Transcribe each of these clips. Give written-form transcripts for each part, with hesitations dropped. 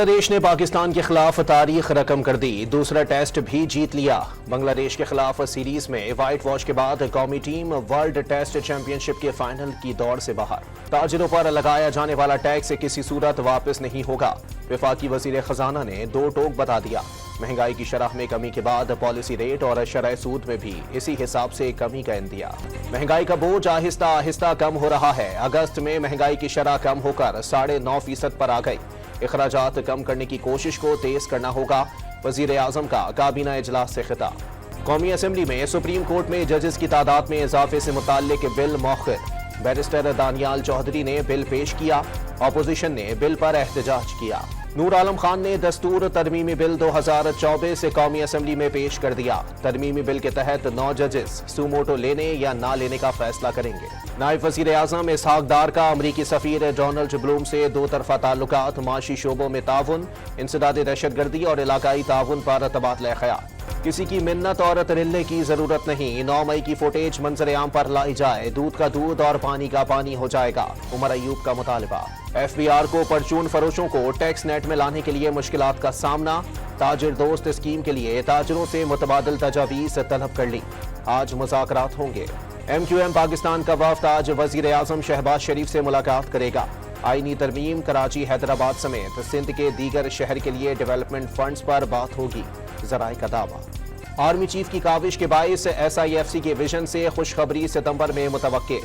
بنگلہ دیش نے پاکستان کے خلاف تاریخ رقم کر دی، دوسرا ٹیسٹ بھی جیت لیا۔ بنگلہ دیش کے خلاف سیریز میں وائٹ واش کے بعد قومی ٹیم ورلڈ ٹیسٹ چیمپئن شپ کے فائنل کی دوڑ سے باہر۔ تاجروں پر لگایا جانے والا ٹیکس کسی صورت واپس نہیں ہوگا، وفاقی وزیر خزانہ نے دو ٹوک بتا دیا۔ مہنگائی کی شرح میں کمی کے بعد پالیسی ریٹ اور شرح سود میں بھی اسی حساب سے کمی کا اندیا۔ مہنگائی کا بوجھ آہستہ آہستہ کم ہو رہا ہے۔ اگست میں مہنگائی کی شرح کم ہو کر 9.5% پر آ گئی۔ اخراجات کم کرنے کی کوشش کو تیز کرنا ہوگا، وزیر اعظم کا کابینہ اجلاس سے خطاب۔ قومی اسمبلی میں سپریم کورٹ میں ججز کی تعداد میں اضافے سے متعلق بل مؤخر۔ بیرسٹر دانیال چودھری نے بل پیش کیا، اپوزیشن نے بل پر احتجاج کیا۔ نور عالم خان نے دستور ترمیمی بل 2024 قومی اسمبلی میں پیش کر دیا۔ ترمیمی بل کے تحت 9 ججز سوموٹو لینے یا نہ لینے کا فیصلہ کریں گے۔ نائب وزیر اعظم اسحاق ڈار کا امریکی سفیر ڈونلڈ بلوم سے دو طرفہ تعلقات، معاشی شعبوں میں تعاون، انسداد دہشت گردی اور علاقائی تعاون پر تبادلہ خیال۔ کسی کی منت اور ترلے کی ضرورت نہیں، 9 مئی کی فوٹیج منظر عام پر لائی جائے، دودھ کا دودھ اور پانی کا پانی ہو جائے گا، عمر ایوب کا مطالبہ۔ ایف بی آر کو پرچون فروشوں کو ٹیکس نیٹ میں لانے کے لیے مشکلات کا سامنا، تاجر دوست اسکیم کے لیے تاجروں سے متبادل تجاویز طلب کر لی، آج مذاکرات ہوں گے۔ ایم کیو ایم پاکستان کا وفد آج وزیر اعظم شہباز شریف سے ملاقات کرے گا۔ آئینی ترمیم، کراچی، حیدرآباد سمیت سندھ کے دیگر شہر کے لیے ڈیولپمنٹ فنڈز پر بات ہوگی، ذرائع کا دعویٰ۔ آرمی چیف کی کاوش کے باعث ایس آئی ایف سی کے ویژن سے خوشخبری ستمبر میں متوقع۔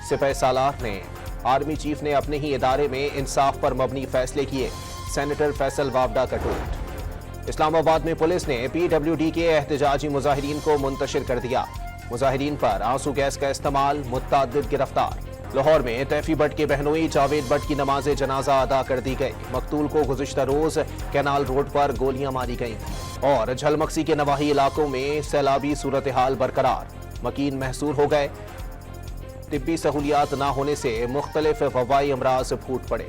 سپہ سالار نے آرمی چیف نے اپنے ہی ادارے میں انصاف پر مبنی فیصلے کیے، سینیٹر فیصل وابڈا کا ٹویٹ۔ اسلام آباد میں پولیس نے پی ڈبلیو ڈی کے احتجاجی مظاہرین کو منتشر کر دیا، مظاہرین پر آنسو گیس کا استعمال، متعدد گرفتار۔ لاہور میں تیفی بٹ کے بہنوئی جاوید بٹ کی نماز جنازہ ادا کر دی گئی، مقتول کو گزشتہ روز کینال روڈ پر گولیاں ماری گئیں، اور جھلمکسی کے نواحی علاقوں میں سیلابی صورتحال برقرار، مکین محصور ہو گئے، طبی سہولیات نہ ہونے سے مختلف وبائی امراض پھوٹ پڑے۔